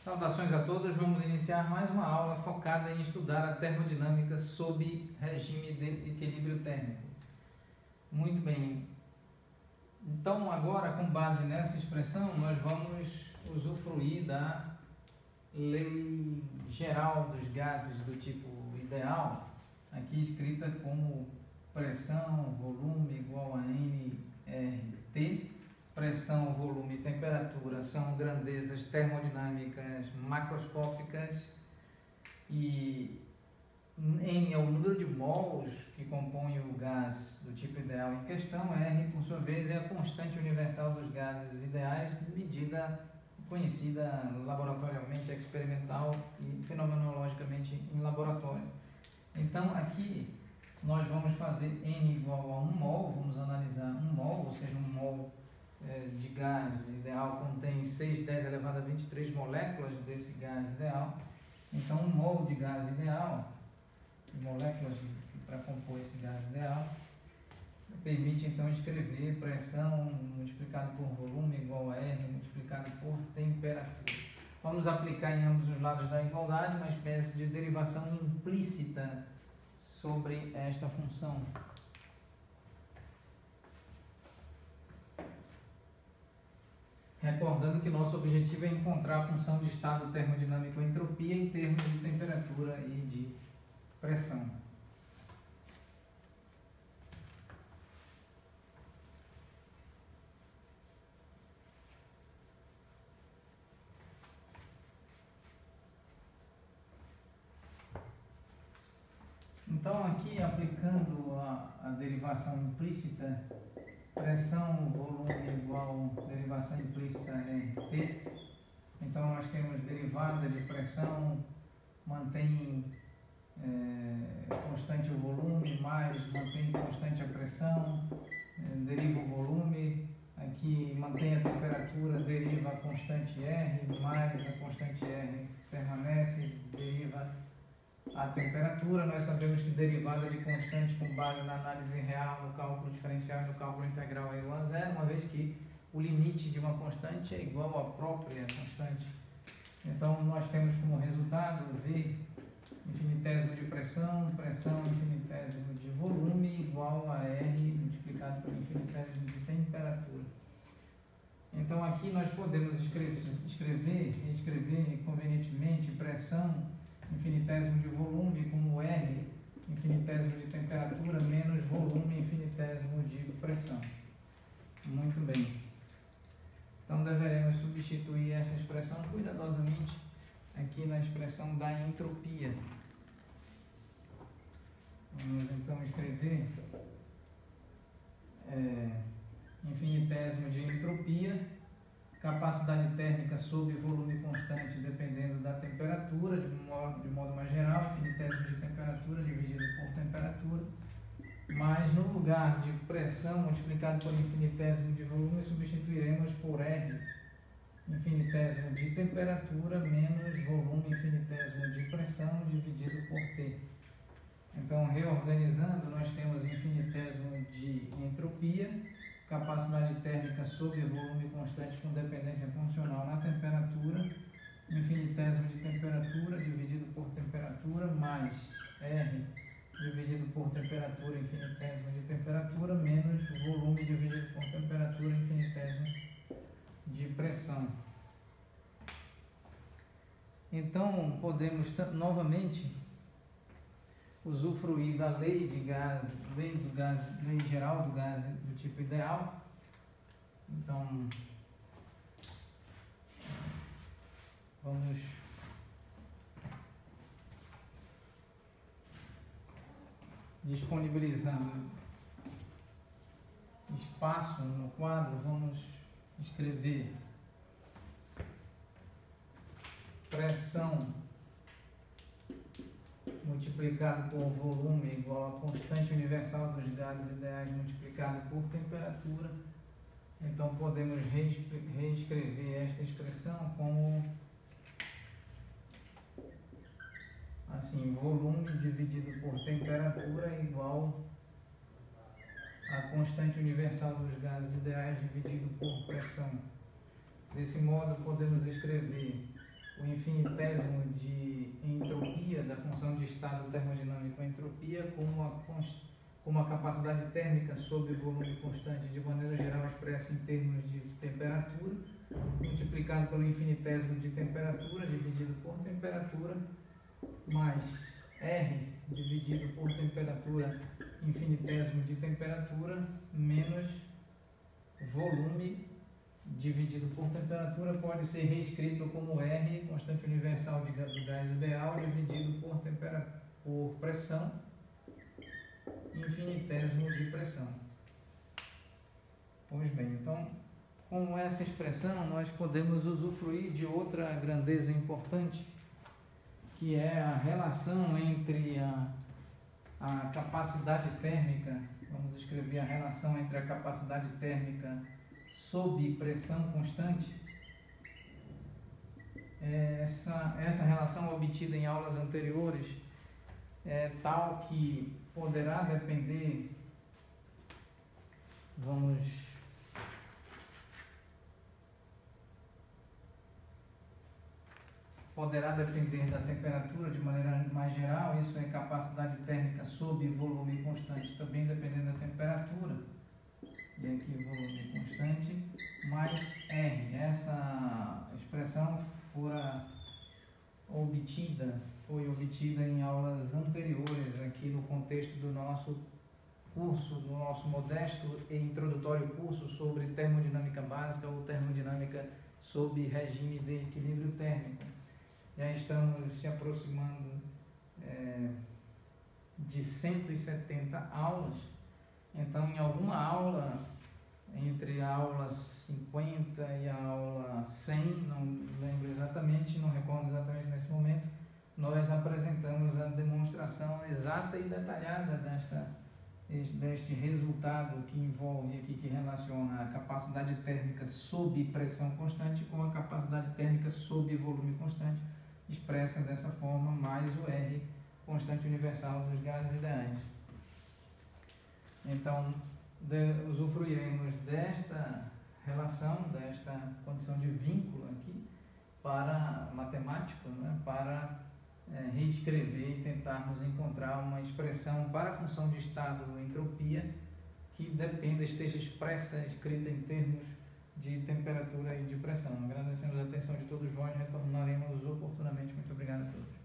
Saudações a todos, vamos iniciar mais uma aula focada em estudar a termodinâmica sob regime de equilíbrio térmico. Muito bem, então agora com base nessa expressão nós vamos usufruir da lei geral dos gases do tipo ideal, aqui escrita como pressão, volume igual a nRT. Pressão, volume e temperatura são grandezas termodinâmicas macroscópicas e N é o número de mols que compõe o gás do tipo ideal em questão. R, por sua vez, é a constante universal dos gases ideais, medida conhecida laboratorialmente, experimental e fenomenologicamente em laboratório. Então, aqui nós vamos fazer N igual a 1 mol, vamos analisar 1 mol, ou seja, 1 mol de gás ideal contém 6×10 elevado a 23 moléculas desse gás ideal. Então, 1 mol de gás ideal, moléculas para compor esse gás ideal, permite então escrever pressão multiplicado por volume igual a R multiplicado por temperatura. Vamos aplicar em ambos os lados da igualdade uma espécie de derivação implícita sobre esta função. Recordando que nosso objetivo é encontrar a função de estado termodinâmico entropia em termos de temperatura e de pressão. Então, aqui aplicando a derivação implícita, pressão, volume igual a derivação implícita é T. Então, nós temos derivada de pressão, mantém constante o volume, mais mantém constante a pressão, deriva o volume, aqui mantém a temperatura, deriva a constante R, mais a constante R permanece, deriva a temperatura. Nós sabemos que derivada de constante com base na análise real, no cálculo diferencial e no cálculo integral é igual a zero, uma vez que o limite de uma constante é igual à própria constante. Então, nós temos como resultado V infinitésimo de pressão, pressão infinitésimo de volume igual a R multiplicado por infinitésimo de temperatura. Então, aqui nós podemos escrever convenientemente pressão infinitésimo de volume como R infinitésimo de temperatura menos volume infinitésimo de pressão. Muito bem. Então, deveremos substituir essa expressão cuidadosamente aqui na expressão da entropia. Vamos então escrever infinitésimo de entropia, capacidade térmica sob volume constante dependendo da temperatura, de modo mais geral, infinitésimo de temperatura dividido por temperatura, mas no lugar de pressão multiplicado por infinitésimo de volume, substituiremos por R infinitésimo de temperatura menos volume infinitésimo de pressão dividido por T. Então, reorganizando, nós temos infinitésimo de entropia, capacidade térmica sob volume constante com dependência funcional na temperatura, infinitésimo de temperatura dividido por temperatura, mais R dividido por temperatura, infinitésimo de temperatura, menos volume dividido por temperatura, infinitésimo de pressão. Então, podemos novamente usufruir da lei de gás, lei geral do gás do tipo ideal. Então, vamos disponibilizando espaço no quadro, vamos escrever pressão multiplicado por volume igual a constante universal dos gases ideais multiplicado por temperatura. Então, podemos reescrever esta expressão como assim: volume dividido por temperatura é igual a constante universal dos gases ideais dividido por pressão. Desse modo, podemos escrever o infinitésimo de entropia da função de estado termodinâmico entropia como a capacidade térmica sob volume constante, de maneira geral expressa em termos de temperatura, multiplicado pelo infinitésimo de temperatura dividido por temperatura, mais R dividido por temperatura infinitésimo de temperatura, menos volume dividido por temperatura, pode ser reescrito como R, constante universal do gás ideal, dividido por pressão, infinitésimo de pressão. Pois bem, então, com essa expressão, nós podemos usufruir de outra grandeza importante, que é a relação entre a capacidade térmica. Vamos escrever a relação entre a capacidade térmica sob pressão constante. Essa relação obtida em aulas anteriores é tal que poderá depender, poderá depender da temperatura de maneira mais geral. Isso é capacidade térmica sob volume constante, também dependendo da temperatura, e aqui volume constante, mais R. Essa expressão foi obtida em aulas anteriores, aqui no contexto do nosso curso, do nosso modesto e introdutório curso sobre termodinâmica básica ou termodinâmica sob regime de equilíbrio térmico. Já estamos se aproximando de 170 aulas, então em alguma aula, entre a aula 50 e a aula 100, não lembro exatamente, não recordo exatamente nesse momento, nós apresentamos a demonstração exata e detalhada deste resultado que envolve aqui, que relaciona a capacidade térmica sob pressão constante com a capacidade térmica sob volume constante, expressa dessa forma, mais o R, constante universal dos gases ideais. Então, usufruiremos desta relação, desta condição de vínculo aqui, para matemático, né, para reescrever e tentarmos encontrar uma expressão para a função de estado entropia que esteja expressa, escrita em termos de temperatura e de pressão. Agradecemos a atenção de todos vós, retornaremos oportunamente. Muito obrigado a todos.